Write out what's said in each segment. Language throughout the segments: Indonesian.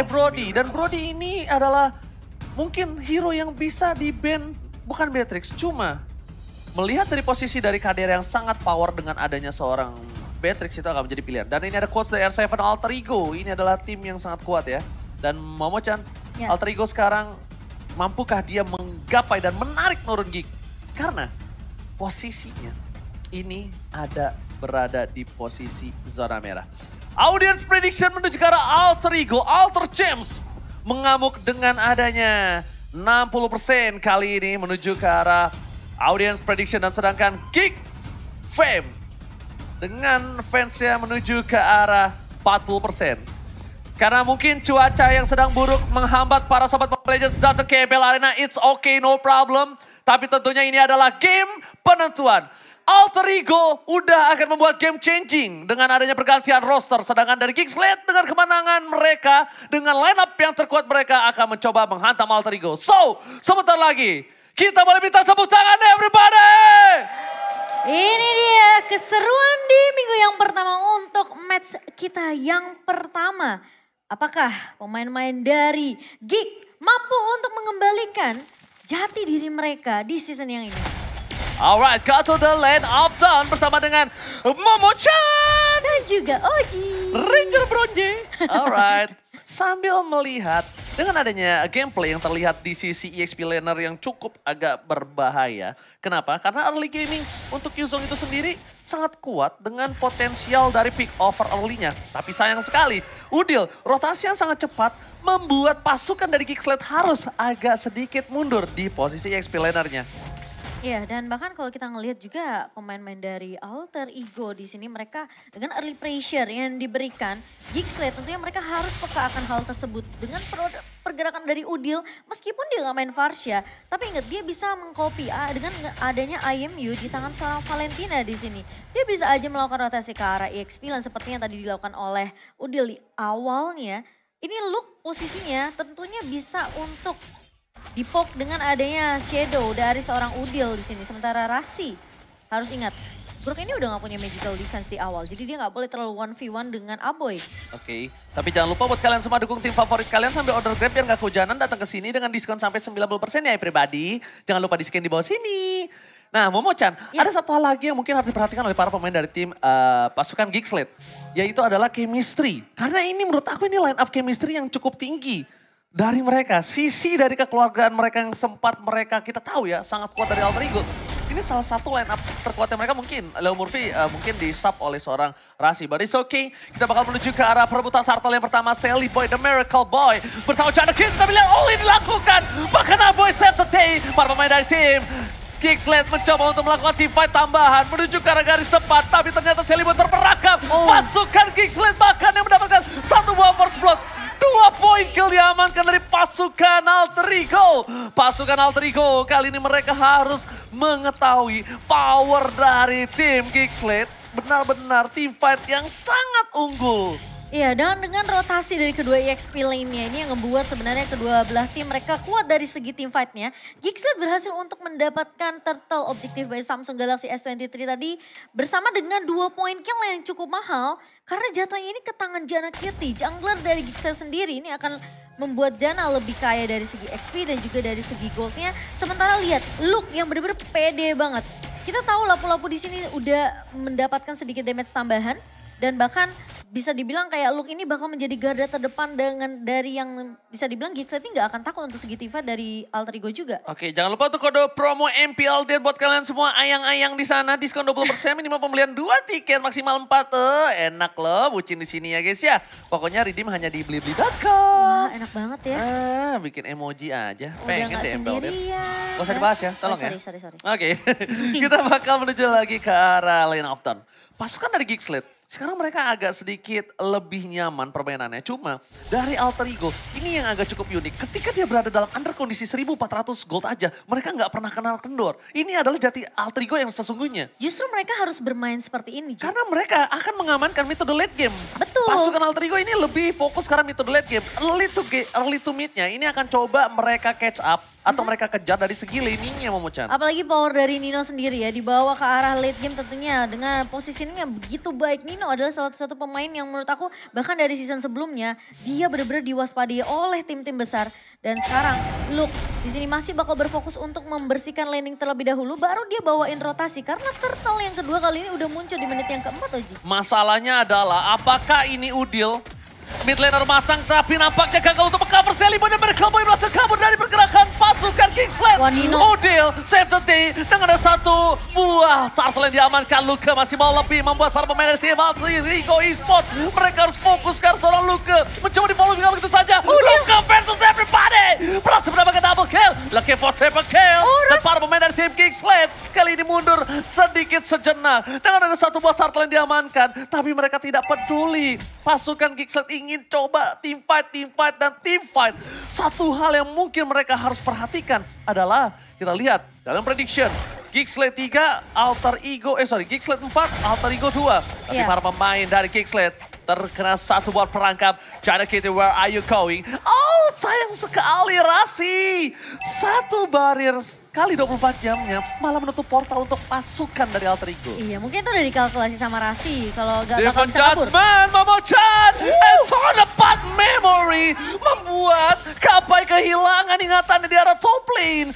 Brody. Dan Brody ini adalah mungkin hero yang bisa di-ban, bukan Beatrix. Cuma melihat dari posisi dari KDR yang sangat power dengan adanya seorang Beatrix itu akan menjadi pilihan. Dan ini ada quotes dari R7 Alter Ego. Ini adalah tim yang sangat kuat ya. Dan Momo-chan, Alter Ego sekarang mampukah dia menggapai dan menarik Nurun Geek? Karena posisinya ini berada di posisi zona merah. Audience prediction menuju ke arah Alter Ego, Alter James mengamuk dengan adanya 60% kali ini menuju ke arah audience prediction, dan sedangkan Geek Fame dengan fansnya menuju ke arah 40%. Karena mungkin cuaca yang sedang buruk menghambat para sobat Mobile Legends datang ke EPL Arena, it's okay, no problem. Tapi tentunya ini adalah game penentuan. Alter Ego udah akan membuat game changing dengan adanya pergantian roster. Sedangkan dari Geekslate dengan kemenangan mereka, dengan line up yang terkuat mereka akan mencoba menghantam Alter Ego. So, sebentar lagi kita boleh minta tepuk tangan everybody! Ini dia keseruan di minggu yang pertama untuk match kita yang pertama. Apakah pemain-pemain dari Geek mampu untuk mengembalikan jati diri mereka di season yang ini? Alright, got to the lane of Dawn bersama dengan Momo-chan dan juga Oji. Ranger Bronze. Alright, sambil melihat dengan adanya gameplay yang terlihat di sisi EXP laner yang cukup agak berbahaya. Kenapa? Karena early gaming untuk Yuzong itu sendiri sangat kuat dengan potensial dari pick over early-nya. Tapi sayang sekali, Udil rotasi yang sangat cepat membuat pasukan dari Geekslate harus agak sedikit mundur di posisi EXP laner-nya. Iya, dan bahkan kalau kita ngelihat juga pemain-pemain dari Alter Ego di sini, mereka dengan early pressure yang diberikan Geekslate, tentunya mereka harus peka akan hal tersebut dengan pergerakan dari Udil. Meskipun dia nggak main Varsha, tapi ingat dia bisa mengcopy dengan adanya IMU di tangan seorang Valentina di sini. Dia bisa aja melakukan rotasi ke arah EXP lan seperti yang tadi dilakukan oleh Udil di awalnya. Ini look posisinya tentunya bisa untuk dipoke dengan adanya shadow dari seorang Udil di sini. Sementara Rasi harus ingat, Brook ini udah gak punya magical defense di awal. Jadi dia gak boleh terlalu 1v1 dengan Aboy. Oke, tapi jangan lupa buat kalian semua dukung tim favorit kalian sambil order Grab biar gak kehujanan datang ke sini dengan diskon sampai 90% ya everybody. Jangan lupa di-scan di bawah sini. Nah Momo-chan, ada satu hal lagi yang mungkin harus diperhatikan oleh para pemain dari tim pasukan Geekslate. Yaitu adalah chemistry. Karena ini menurut aku ini line up chemistry yang cukup tinggi dari mereka. Sisi dari kekeluargaan mereka yang sempat mereka kita tahu ya sangat kuat dari Alter Ego. Ini salah satu line up terkuatnya mereka mungkin. Leo Murphy mungkin di sub oleh seorang Rasi. But it's okay. Kita bakal menuju ke arah perebutan turtle yang pertama. Sally Boy, The Miracle Boy. Bersama Chana kita bilang all in dilakukan. Bahkan Aboy set the day. Para pemain dari tim Geekslate mencoba untuk melakukan team fight tambahan menuju ke arah garis depan. Tapi ternyata Sally Boy terperangkap. Pasukan Geekslate bahkan yang mendapatkan satu buah first blood. 2 poin kill diamankan dari pasukan Alter Ego. Pasukan Alter Ego kali ini mereka harus mengetahui power dari tim Geekslate. Benar-benar team fight yang sangat unggul. Iya, dengan rotasi dari kedua EXP lainnya ini yang membuat sebenarnya kedua belah tim mereka kuat dari segi team fight-nya. Geekslate berhasil untuk mendapatkan turtle objektif by Samsung Galaxy S23 tadi bersama dengan 2 poin kill yang cukup mahal. Karena jatuhnya ini ke tangan Janna Kitty, jungler dari Geekslate sendiri ini akan membuat Janna lebih kaya dari segi XP dan juga dari segi goldnya. Sementara lihat look yang benar-benar pede banget. Kita tahu lapu-lapu di sini udah mendapatkan sedikit damage tambahan. Dan bahkan bisa dibilang kayak Luke ini bakal menjadi garda terdepan dengan dari yang bisa dibilang Geekslate ini gak akan takut untuk segi tifa dari Alter Ego juga. Oke, jangan lupa untuk kode promo MPL buat kalian semua ayang-ayang di sana. Diskon 20% minimal pembelian 2 tiket maksimal 4. Enak loh bucin di sini ya guys ya. Pokoknya redeem hanya di blibli.com. Wah enak banget ya. Bikin emoji aja. Udah Pengen gak deh MPL sendirian. Gak usah dibahas ya, tolong ya. Sorry. Oke, kita bakal menuju lagi ke arah Lane of Dawn. Pasukan dari Geekslate. Sekarang mereka agak sedikit lebih nyaman permainannya. Cuma dari Alter Ego ini yang agak cukup unik. Ketika dia berada dalam under kondisi 1400 gold aja. Mereka nggak pernah kenal kendor. Ini adalah jati Alter Ego yang sesungguhnya. Justru mereka harus bermain seperti ini. Karena mereka akan mengamankan metode late game. Betul. Pasukan Alter Ego ini lebih fokus karena metode late game. Early to mid-nya ini akan coba mereka catch up atau mereka kejar dari segi laning-nya Momochan. Apalagi power dari Nino sendiri ya, dibawa ke arah late game tentunya dengan positioningnya begitu baik. Nino adalah salah satu pemain yang menurut aku bahkan dari season sebelumnya dia benar-benar diwaspadai oleh tim-tim besar. Dan sekarang look di sini masih bakal berfokus untuk membersihkan laning terlebih dahulu, baru dia bawain rotasi karena turtle yang kedua kali ini udah muncul di menit yang keempat Oji. Masalahnya adalah apakah ini Udil? Mid laner matang tapi nampaknya gagal untuk meng-cover Celiboy dan Merkelboy berhasil kabur dari pergerakan pasukan Kingsland. Wah, Nino. Udil save the day dengan ada satu buah turtle yang diamankan. Luka masih mau lebih membuat para pemain dari tim Alter Ego Esports. Mereka harus fokus karena seorang Luka mencoba di-follow begitu saja. Luka versus everybody. Berhasil mendapatkan double kill. Looking for triple kill. Dan para pemain dari tim Kingsland kali ini mundur sedikit sejenak. Dengan ada satu buah turtle yang diamankan. Tapi mereka tidak peduli. Pasukan Kingsland ingin coba team fight, dan team fight. Satu hal yang mungkin mereka harus perhatikan adalah kita lihat dalam prediction. Kingsland 3, Kingsland 4, Alter Ego 2. Tapi para pemain dari Kingsland terkena satu buat perangkap. China Kitty, where are you going? Oh, sayang sekali Rasi. Satu barrier kali 24 jamnya malah menutup portal untuk pasukan dari Alter Ego. Iya, mungkin itu udah dikalkulasi sama Rasi kalau gak bakal Different bisa kabur. judgment, Momochan, and Tornapad Memory membuat Kapai kehilangan ingatannya di arah top lane.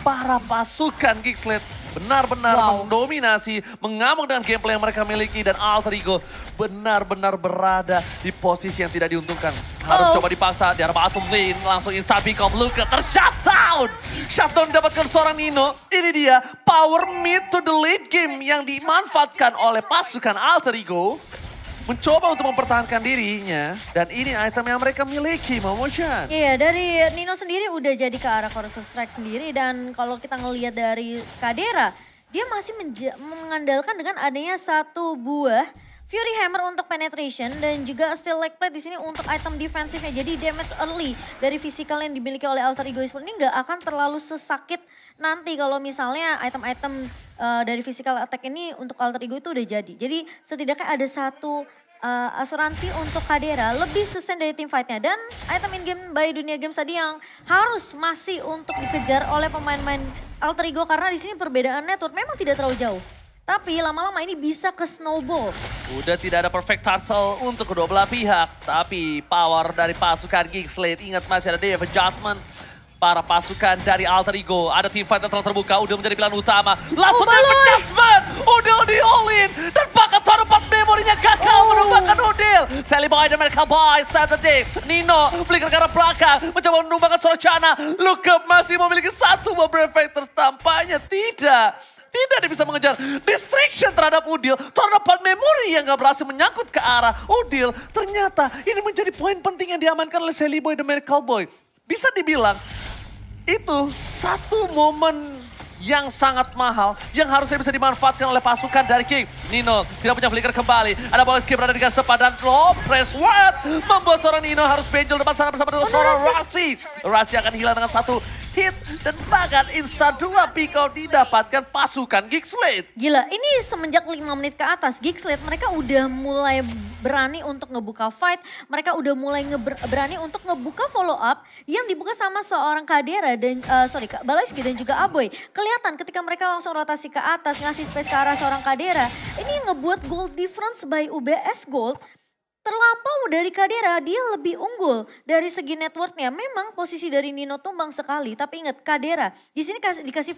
Para pasukan Kingsland benar-benar mendominasi, mengamuk dengan gameplay yang mereka miliki, dan Alter Ego benar-benar berada di posisi yang tidak diuntungkan. Harus coba dipaksa di arah bottom lane, langsung instant pick off Luka, ter-shutdown. Shutdown didapatkan seorang Nino, ini dia power mid to the late game yang dimanfaatkan oleh pasukan Alter Ego. Mencoba untuk mempertahankan dirinya, dan ini item yang mereka miliki, Momochan. Iya, dari Nino sendiri udah jadi ke arah Corrosive Strike sendiri, dan kalau kita ngelihat dari Kadera, dia masih mengandalkan dengan adanya satu buah Fury Hammer untuk penetration dan juga Steel Leg Plate di sini untuk item defensifnya. Jadi damage early dari physical yang dimiliki oleh Alter Ego Esports ini nggak akan terlalu sesakit nanti kalau misalnya item-item dari physical attack ini untuk Alter Ego itu udah jadi. Jadi setidaknya ada satu asuransi untuk Kadera lebih sustain dari team fightnya, dan item in-game by Dunia Games tadi yang harus masih untuk dikejar oleh pemain-pemain Alter Ego karena di sini perbedaan network memang tidak terlalu jauh. Tapi lama-lama ini bisa ke snowball. Udah tidak ada perfect turtle untuk kedua belah pihak, tapi power dari pasukan Kingsland, ingat masih ada Devil Judgment. Para pasukan dari Alter Ego, ada team fight yang telah terbuka, udah menjadi pilihan utama. Langsung Devil Judgment, udah di all-in, dan bahkan Tornapad memorinya gagal menumbangkan Udil. Celiboy dan Merkelboy, Saturday, Nino flicker ke arah belakang, mencoba menumbangkan seorang Chana. Luka masih memiliki satu buah Brave Factor, tampaknya tidak dia bisa mengejar distraction terhadap Udil. Tornapad Memory yang gak berhasil menyangkut ke arah Udil. Ternyata ini menjadi poin penting yang diamankan oleh Celiboy dan Merkelboy. Bisa dibilang itu satu momen yang sangat mahal yang harusnya bisa dimanfaatkan oleh pasukan dari King. Nino tidak punya flicker kembali. Ada bola skip berada di gas depan dan low press what membuat seorang Nino harus benjol depan sana bersama dengan seorang Rasi. Rasi akan hilang dengan satu hit dan bahkan instan 2 pick out didapatkan pasukan Kingsland. Gila, ini semenjak 5 menit ke atas Kingsland mereka udah mulai berani untuk ngebuka fight. Mereka udah mulai berani untuk ngebuka follow up yang dibuka sama seorang Kadera dan Baloyski dan juga Aboy. Kelihatan ketika mereka langsung rotasi ke atas ngasih space ke arah seorang Kadera. Ini yang ngebuat gold difference by UBS Gold terlampau dari Kadera, dia lebih unggul dari segi networknya. Memang posisi dari Nino tumbang sekali, tapi ingat Kadera di sini dikasih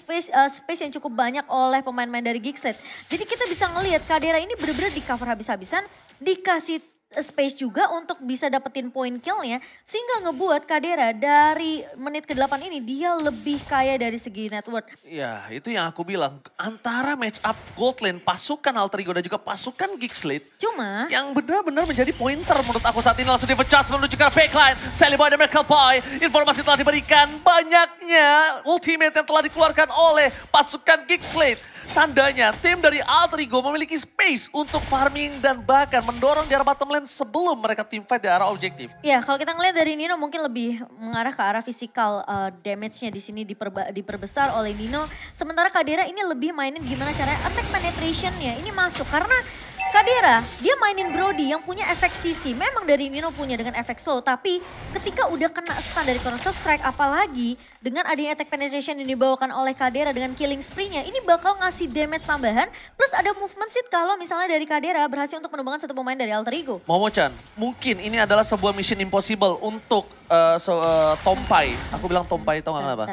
space yang cukup banyak oleh pemain-pemain dari Kingsland. Jadi kita bisa ngelihat Kadera ini benar-benar di cover habis-habisan, dikasih space juga untuk bisa dapetin point killnya, sehingga ngebuat Kadera dari menit ke-8 ini dia lebih kaya dari segi network. Ya, itu yang aku bilang. Antara match up gold lane, pasukan Alter Ego dan juga pasukan Kingsland. Cuma yang benar-benar menjadi pointer menurut aku saat ini. Langsung di-adjust menuju ke backline. Celiboy dan Merkelboy. Informasi telah diberikan. Banyaknya ultimate yang telah dikeluarkan oleh pasukan Kingsland. Tandanya tim dari Alter Ego memiliki space untuk farming dan bahkan mendorong di arah bottom lane sebelum mereka team fight di arah objektif. Ya, kalau kita ngelihat dari Nino mungkin lebih mengarah ke arah physical damage-nya di sini diperbesar oleh Nino. Sementara Kadera ini lebih mainin gimana caranya attack penetration-nya ini masuk karena Kadera, dia mainin Brody yang punya efek CC. Memang dari Nino punya dengan efek slow, tapi ketika udah kena stun dari Counter Strike, apalagi dengan adanya attack penetration yang dibawakan oleh Kadera dengan killing spree-nya, ini bakal ngasih damage tambahan, plus ada movement seed kalau misalnya dari Kadera berhasil untuk menumbangkan satu pemain dari Alter Ego. Momo-chan, mungkin ini adalah sebuah mission impossible untuk Tompai. Aku bilang Tompai, tau gak kenapa?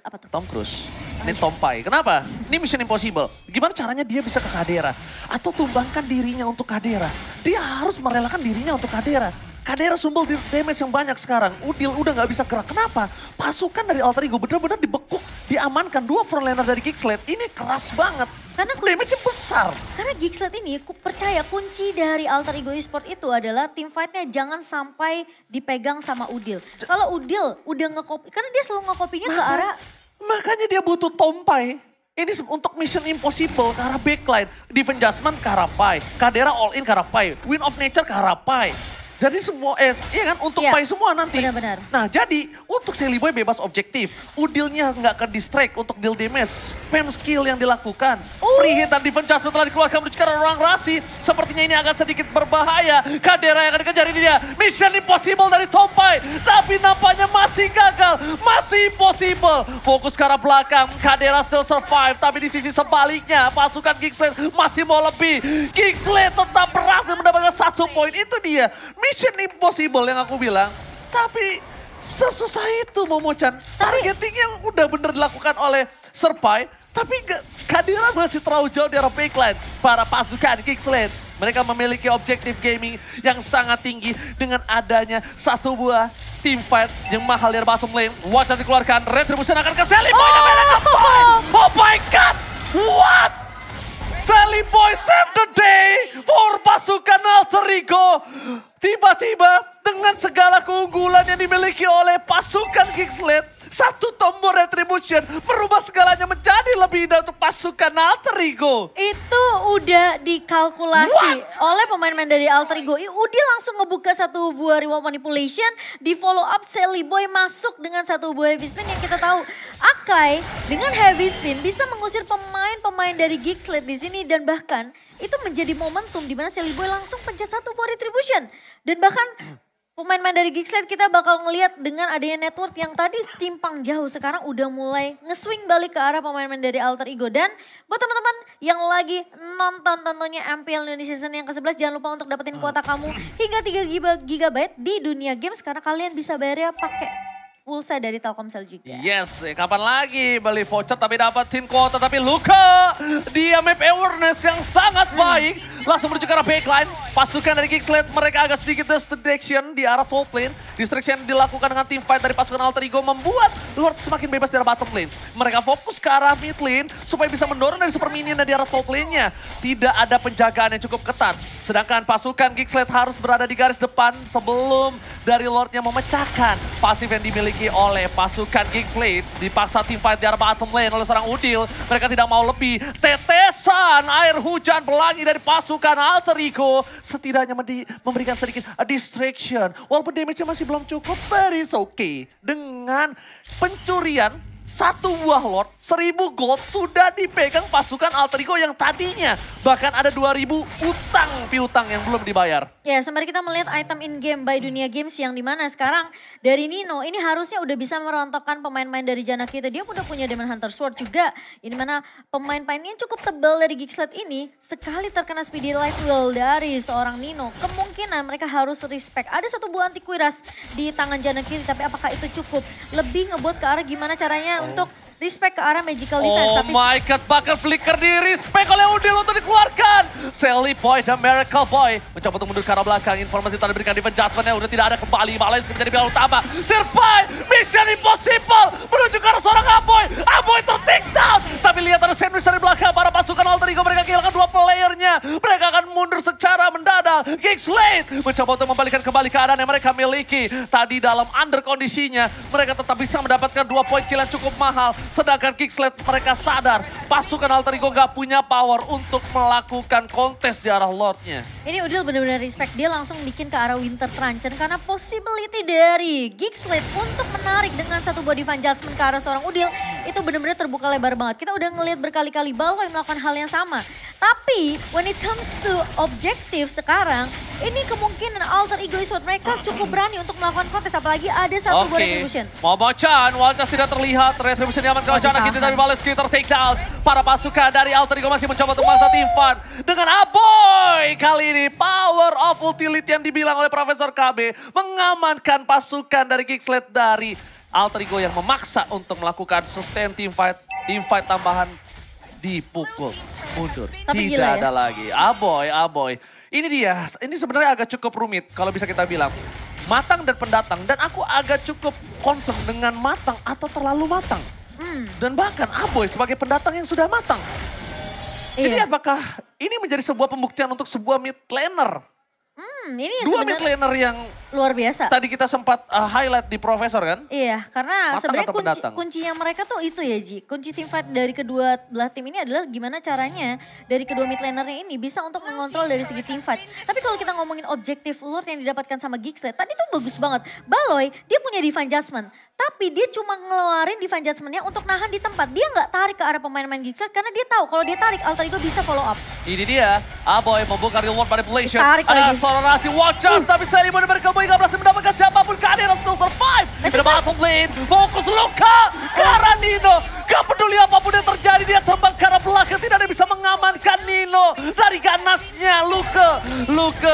Apa tuh? Tom Cruise. Ini Tompai. Kenapa? Ini mission impossible. Gimana caranya dia bisa ke Kadera? Atau tumbangkan dirinya untuk Kadera? Dia harus merelakan dirinya untuk Kadera. Kadera sumbul damage yang banyak sekarang. Udil udah gak bisa gerak. Kenapa? Pasukan dari Alter Ego benar-benar dibekuk, diamankan. Dua frontliner dari Geekslate. Ini keras banget. Karena damage-nya besar. Karena Geekslate ini, aku percaya kunci dari Alter Ego Esport itu adalah team fight-nya jangan sampai dipegang sama Udil. Kalau Udil udah nge-copy, karena dia selalu nge-copy-nya ke arah... Makanya dia butuh Tompai. Ini untuk mission impossible ke arah backline. Defense Judgment ke arah Pai. Kadera all in ke arah Pai. Wind of Nature ke arah Pai. Jadi semua, iya kan, untuk Pai semua nanti. Benar-benar. Nah jadi untuk Sally Boy bebas objektif. Udilnya nggak ke distract untuk deal damage. Spam skill yang dilakukan. Free hit dan defense judgment telah dikeluarkan menuju ke arah ruang rasi. Sepertinya ini agak sedikit berbahaya. Kadera yang akan dikejar ini dia. Mission impossible dari Tompai. Tapi nampaknya masih gagal. Masih impossible. Fokus ke arah belakang. Kadera still survive. Tapi di sisi sebaliknya pasukan Geekslate masih mau lebih. Geekslate tetap berhasil mendapatkan 1 poin. Itu dia. Mission impossible yang aku bilang. Tapi sesusah itu Momo-chan. Targeting yang udah bener dilakukan oleh Serpai. Tapi Kadera masih terlalu jauh di arah backline. Para pasukan Geekslate. Mereka memiliki objektif gaming yang sangat tinggi. Dengan adanya satu buah team fight yang mahal dari bottom lane. Watch out dikeluarkan. Retribution akan ke Sally Boy. Oh my god. What? Sally Boy save the day for pasukan Alter Ego. Tiba-tiba dengan segala keunggulan yang dimiliki oleh pasukan Geekslate, satu tombol Retribution merubah segalanya menjadi lebih indah untuk pasukan Alter Ego. Itu udah dikalkulasi oleh pemain-pemain dari Alter Ego. Udil langsung ngebuka satu buah reward manipulation, di follow up Sally Boy masuk dengan satu buah heavy spin yang kita tahu Akai dengan heavy spin bisa mengusir pemain-pemain dari Geekslate di sini dan bahkan itu menjadi momentum di mana Sally Boy langsung pencet satu buah Retribution. Dan bahkan pemain-pemain dari Geekslate kita bakal ngelihat dengan adanya network yang tadi timpang jauh sekarang udah mulai nge-swing balik ke arah pemain-pemain dari Alter Ego. Dan buat teman-teman yang lagi nonton tentunya MPL Indonesia Season yang ke-11 jangan lupa untuk dapetin kuota kamu hingga 3 GB di dunia games karena kalian bisa bayarnya pakai pulsa dari Telkomsel juga. Yes, kapan lagi beli voucher tapi dapetin kuota. Tapi Luka, dia map awareness yang sangat baik. Langsung menuju ke arah backline. Pasukan dari Geekslate mereka agak sedikit distraction di arah top lane. Distraction dilakukan dengan team fight dari pasukan Alter Ego membuat Lord semakin bebas di arah bottom lane. Mereka fokus ke arah mid lane supaya bisa mendorong dari super minion di arah top lane-nya. Tidak ada penjagaan yang cukup ketat. Sedangkan pasukan Geekslate harus berada di garis depan sebelum dari Lord-nya memecahkan pasif yang dimiliki oleh pasukan Geekslate. Dipaksa tim fight di arah bottom lane oleh seorang Udil. Mereka tidak mau lebih. Tetesan air hujan pelangi dari pasukan Alter Ego setidaknya memberikan sedikit distraction. Walaupun damage-nya masih belum cukup, but it's okay. Dengan pencurian satu buah Lord, 1000 gold sudah dipegang pasukan Alter Ego yang tadinya bahkan ada 2000 utang piutang yang belum dibayar. Ya, sembari kita melihat item in-game by Dunia Games yang dimana sekarang dari Nino ini harusnya udah bisa merontokkan pemain-pemain dari Jana kita. Dia udah punya Demon Hunter Sword juga. Ini mana pemain-pemainnya cukup tebal dari Geekslate ini. Sekali terkena Speedy Light Wheel dari seorang Nino, kemungkinan mereka harus respect. Ada satu buah anti kuiras di tangan Jana kiri, tapi apakah itu cukup? Lebih ngebuat ke arah gimana caranya untuk respect ke arah magical defense. Oh my god, bahkan flicker di respect oleh Udil untuk dikeluarkan. Sally Boy dan Miracle Boy mencoba untuk mundur ke arah belakang. Informasi telah diberikan defense judgment-nya udah tidak ada kembali. Malah menjadi pihak utama. Serpai, mission impossible menuju ke arah seorang Aboy. Aboy ter-take down. Tapi lihat ada sandwich dari belakang para pasukan Alter Ego. Mereka kehilangan dua playernya. Mereka akan mundur secara mendadak. Geekslate mencoba untuk membalikan kembali keadaan yang mereka miliki. Tadi dalam under kondisinya, mereka tetap bisa mendapatkan 2 poin kill yang cukup mahal. Sedangkan Geekslate mereka sadar pasukan Alter Ego gak punya power untuk melakukan kontes di arah Lordnya. Ini Udil benar-benar respect, dia langsung bikin ke arah Winter Truncheon karena possibility dari Geekslate untuk menarik dengan satu buah Divine Judgment ke arah seorang Udil itu benar-benar terbuka lebar banget. Kita udah ngelihat berkali-kali Baloi melakukan hal yang sama. Tapi when it comes to objektif sekarang, ini kemungkinan Alter Ego Esports mereka cukup berani untuk melakukan kontes. Apalagi ada satu gol Retribution. Momochan, Walchas tidak terlihat. Retribution diamankan oleh Cana Kitty tapi balas skitter takedown. Para pasukan dari Alter Ego masih mencoba untuk memaksa tim Fan. Dengan Aboy kali ini power of utility yang dibilang oleh Profesor KB mengamankan pasukan dari Geeksled dari Alter Ego yang memaksa untuk melakukan sustain team fight tambahan dipukul mundur. Tapi Tidak gila ya. ada lagi. Aboy. Ini dia, ini sebenarnya agak cukup rumit kalau bisa kita bilang. Matang dan pendatang, dan aku agak cukup concern dengan matang atau terlalu matang. Dan bahkan Aboy sebagai pendatang yang sudah matang. Jadi Iya. apakah ini menjadi sebuah pembuktian untuk sebuah mid laner? Ini Dua mid sebenarnya laner yang luar biasa. tadi kita sempat highlight di Profesor kan? Iya, karena Matang sebenarnya atau pendatang? kuncinya mereka tuh itu ya Ji. Kunci team fight dari kedua belah tim ini adalah gimana caranya dari kedua mid lanernya ini bisa untuk mengontrol dari segi team fight. Tapi kalau kita ngomongin objektif lure yang didapatkan sama Geeksled, tadi tuh bagus banget. Baloy, dia punya Divine Judgment. Tapi dia cuma ngeluarin Divine Judgment-nya untuk nahan di tempat. Dia nggak tarik ke arah pemain-pemain Geeksled karena dia tahu kalau dia tarik Alter Ego bisa follow up. Ini dia, Aboy membuka reward manipulation. Ditarik Ada lagi. seorang nasi Watchers, tapi seri mau diberikan Boy nggak berhasil mendapatkan siapapun. Kadira still survive. Di bottom lane, fokus Luka. Karena Nino, gak peduli apapun yang terjadi, dia terbang ke arah belakang. Tidak ada yang bisa mengamankan Nino dari ganasnya Luka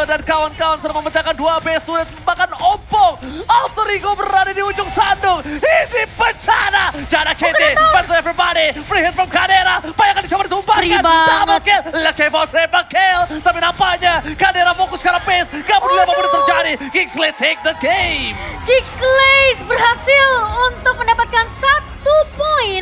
dan kawan-kawan sedang memecahkan dua base turret. Bahkan Oppo, Alter Ego berada di ujung sandung. Ini bencana. Jana Kitty, fans everybody, free hit from Kadera. Bayangkan dicoba ditumbangkan. Free banget. Double kill, lucky for triple kill. Tapi nampaknya Kadera fokus ke arah base. Gak peduli apapun yang terjadi. Geeksled take the game. Geeksled berhasil untuk mendapatkan 1 poin